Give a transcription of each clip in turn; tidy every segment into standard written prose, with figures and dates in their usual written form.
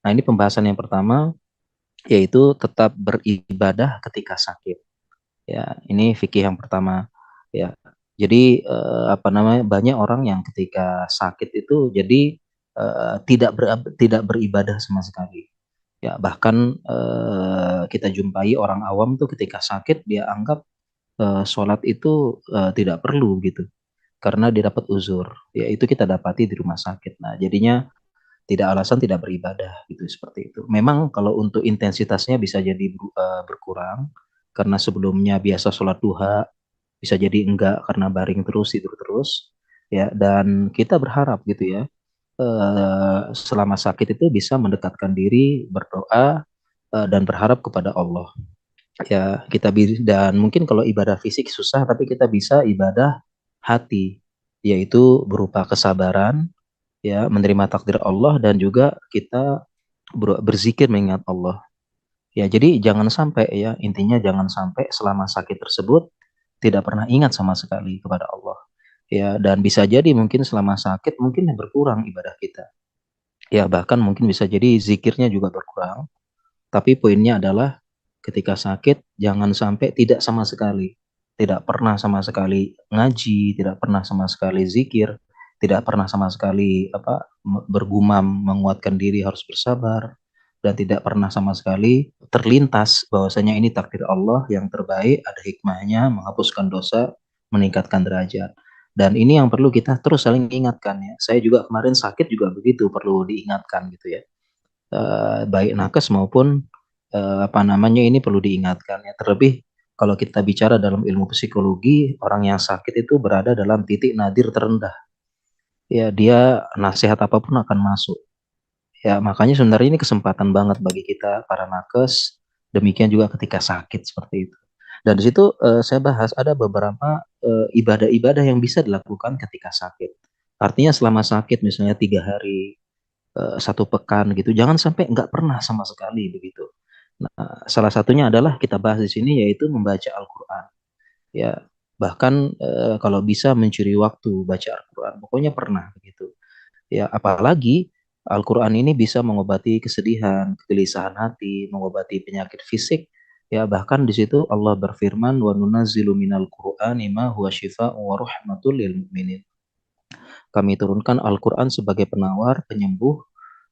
Nah, ini pembahasan yang pertama, yaitu tetap beribadah ketika sakit. Ya, ini fikih yang pertama. Ya, jadi apa namanya, banyak orang yang ketika sakit itu jadi tidak beribadah sama sekali. Ya, bahkan kita jumpai orang awam tuh ketika sakit dia anggap sholat itu tidak perlu gitu, karena dia dapat uzur. Ya, itu kita dapati di rumah sakit. Nah, jadinya tidak alasan tidak beribadah gitu, seperti itu. Memang kalau untuk intensitasnya bisa jadi berkurang karena sebelumnya biasa sholat duha, bisa jadi enggak karena baring terus tidur terus, ya. Dan kita berharap gitu ya, selama sakit itu bisa mendekatkan diri berdoa, dan berharap kepada Allah. Ya, dan mungkin kalau ibadah fisik susah, tapi kita bisa ibadah hati, yaitu berupa kesabaran, ya, menerima takdir Allah, dan juga kita berzikir mengingat Allah. Ya, jadi jangan sampai, ya, intinya jangan sampai selama sakit tersebut tidak pernah ingat sama sekali kepada Allah. Ya, dan bisa jadi mungkin selama sakit mungkin berkurang ibadah kita. Ya, bahkan mungkin bisa jadi zikirnya juga berkurang. Tapi poinnya adalah ketika sakit jangan sampai tidak sama sekali. Tidak pernah sama sekali ngaji, tidak pernah sama sekali zikir, tidak pernah sama sekali bergumam menguatkan diri harus bersabar, dan tidak pernah sama sekali terlintas bahwasanya ini takdir Allah yang terbaik, ada hikmahnya, menghapuskan dosa, meningkatkan derajat. Dan ini yang perlu kita terus saling ingatkan, ya. Saya juga kemarin sakit juga begitu, perlu diingatkan gitu ya. Baik nakes maupun apa namanya, ini perlu diingatkan, ya. Terlebih kalau kita bicara dalam ilmu psikologi, orang yang sakit itu berada dalam titik nadir terendah. Ya, dia nasihat apapun akan masuk. Ya, makanya sebenarnya ini kesempatan banget bagi kita para nakes. Demikian juga ketika sakit seperti itu. Dan di situ saya bahas ada beberapa ibadah-ibadah yang bisa dilakukan ketika sakit. Artinya selama sakit misalnya 3 hari, 1 pekan gitu, jangan sampai nggak pernah sama sekali begitu. Nah, salah satunya adalah kita bahas di sini, yaitu membaca Al-Quran. Ya, bahkan kalau bisa mencuri waktu baca Al-Quran, pokoknya pernah begitu. Ya, apalagi Al-Quran ini bisa mengobati kesedihan, kegelisahan hati, mengobati penyakit fisik. Ya, bahkan di situ Allah berfirman, wa nunazzilu minal Qur'ani ma huwa syifaa'un wa rahmatul lil mu'minin. Kami turunkan Al-Quran sebagai penawar, penyembuh,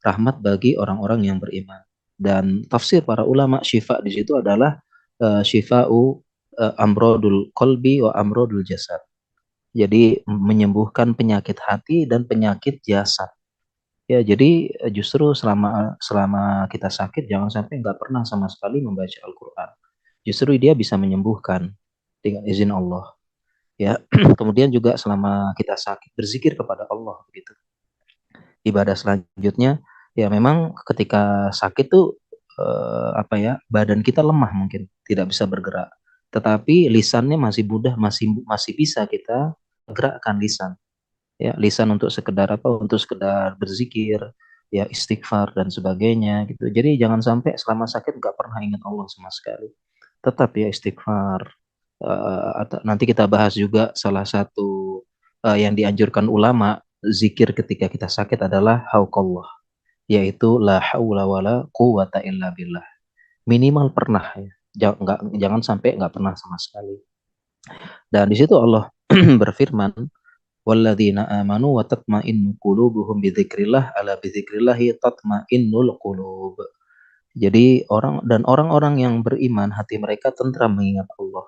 rahmat bagi orang-orang yang beriman. Dan tafsir para ulama syifa di situ adalah syifa'u amrodul kolbi wa amrodul jasad. Jadi menyembuhkan penyakit hati dan penyakit jasad. Ya, jadi justru selama selama kita sakit jangan sampai nggak pernah sama sekali membaca Al-Quran. Justru dia bisa menyembuhkan dengan izin Allah. Ya, kemudian juga selama kita sakit berzikir kepada Allah begitu. Ibadah selanjutnya, ya memang ketika sakit tuh apa ya, badan kita lemah mungkin tidak bisa bergerak, tetapi lisannya masih mudah, masih masih bisa kita gerakkan lisan, ya, lisan untuk sekedar apa, untuk sekedar berzikir, ya, istighfar dan sebagainya gitu. Jadi jangan sampai selama sakit nggak pernah ingat Allah sama sekali, tetap ya istighfar. Atau nanti kita bahas juga salah satu yang dianjurkan ulama zikir ketika kita sakit adalah hauqallah, yaitu la haula wala quwata illa billah. Minimal pernah, ya. Jangan sampai nggak pernah sama sekali. Dan di situ Allah berfirman, walladzina amanu wa tatma'innu qulubuhum bidzikrillah ala bidzikrillahi tatma'innul qulub. Jadi orang-orang yang beriman hati mereka tentram mengingat Allah,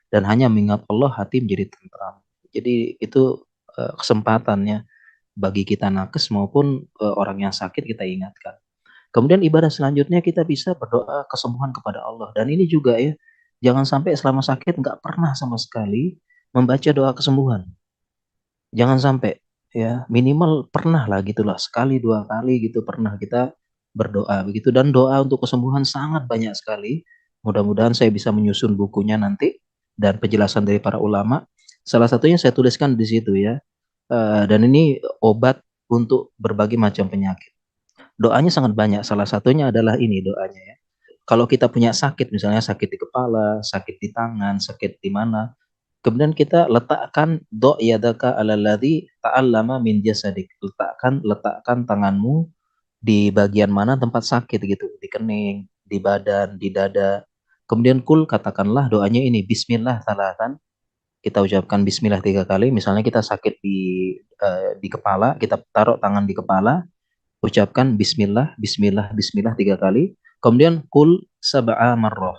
dan hanya mengingat Allah hati menjadi tentram. Jadi itu kesempatannya bagi kita nakes maupun orang yang sakit kita ingatkan. Kemudian ibadah selanjutnya kita bisa berdoa kesembuhan kepada Allah. Dan ini juga ya, jangan sampai selama sakit nggak pernah sama sekali membaca doa kesembuhan. Jangan sampai, ya, minimal pernah lah gitulah, sekali 2 kali gitu pernah kita berdoa begitu. Dan doa untuk kesembuhan sangat banyak sekali. Mudah-mudahan saya bisa menyusun bukunya nanti dan penjelasan dari para ulama. Salah satunya saya tuliskan di situ ya. Dan ini obat untuk berbagai macam penyakit. Doanya sangat banyak. Salah satunya adalah ini doanya ya. Kalau kita punya sakit, misalnya sakit di kepala, sakit di tangan, sakit di mana, kemudian kita letakkan do yadaka alalladzi ta'allama min jasadik. Letakkan tanganmu di bagian mana tempat sakit gitu, di kening, di badan, di dada. Kemudian kul katakanlah doanya ini Bismillah salatan. Kita ucapkan Bismillah 3 kali. Misalnya kita sakit di kepala, kita taruh tangan di kepala, ucapkan Bismillah, Bismillah, Bismillah 3 kali. Kemudian kul sab'a marroh,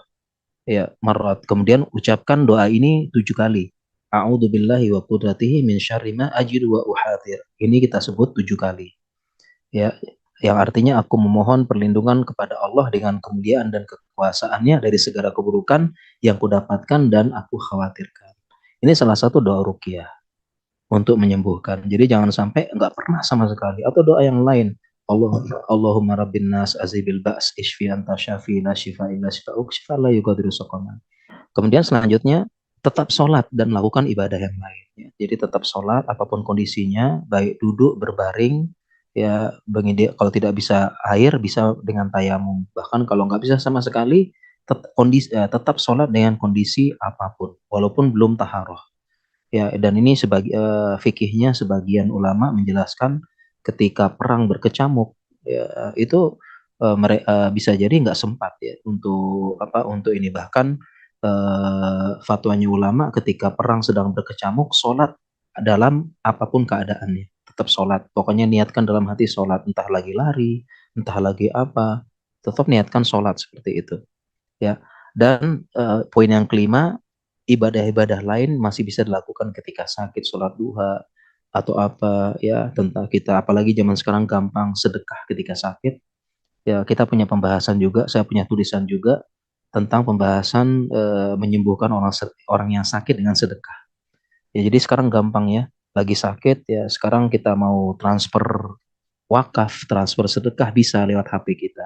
ya marot. Kemudian ucapkan doa ini 7 kali. A'udzu billahi wa qudratihi min syarri ma ajidu wa uhadir. Ini kita sebut 7 kali. Ya, yang artinya aku memohon perlindungan kepada Allah dengan kemuliaan dan kekuasaannya dari segala keburukan yang kudapatkan dan aku khawatirkan. Ini salah satu doa ruqyah untuk menyembuhkan. Jadi jangan sampai nggak pernah sama sekali. Atau doa yang lain. Allahumma rabbin nas azibil ba's ishfi anta syafi la shifa illa shifa'uk shifa la yugadiru saqaman. Kemudian selanjutnya tetap sholat dan melakukan ibadah yang lain. Ya. Jadi tetap sholat apapun kondisinya, baik duduk, berbaring, ya kalau tidak bisa air bisa dengan tayamum. Bahkan kalau nggak bisa sama sekali, tetap sholat dengan kondisi apapun, walaupun belum taharoh. Ya, dan ini fikihnya sebagian ulama menjelaskan ketika perang berkecamuk, ya, itu bisa jadi nggak sempat ya untuk ini bahkan fatwanya ulama ketika perang sedang berkecamuk sholat dalam apapun keadaannya tetap sholat, pokoknya niatkan dalam hati sholat, entah lagi lari, entah lagi apa, tetap niatkan sholat seperti itu ya. Dan poin yang kelima, ibadah-ibadah lain masih bisa dilakukan ketika sakit, sholat duha atau apa ya, tentang kita apalagi zaman sekarang gampang sedekah ketika sakit ya. Kita punya pembahasan juga, saya punya tulisan juga tentang pembahasan menyembuhkan orang yang sakit dengan sedekah ya. Jadi sekarang gampang ya, lagi sakit ya, sekarang kita mau transfer wakaf, transfer sedekah bisa lewat HP kita.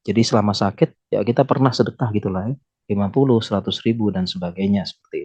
Jadi selama sakit ya kita pernah sedekah gitulah ya, 50, 100 ribu dan sebagainya seperti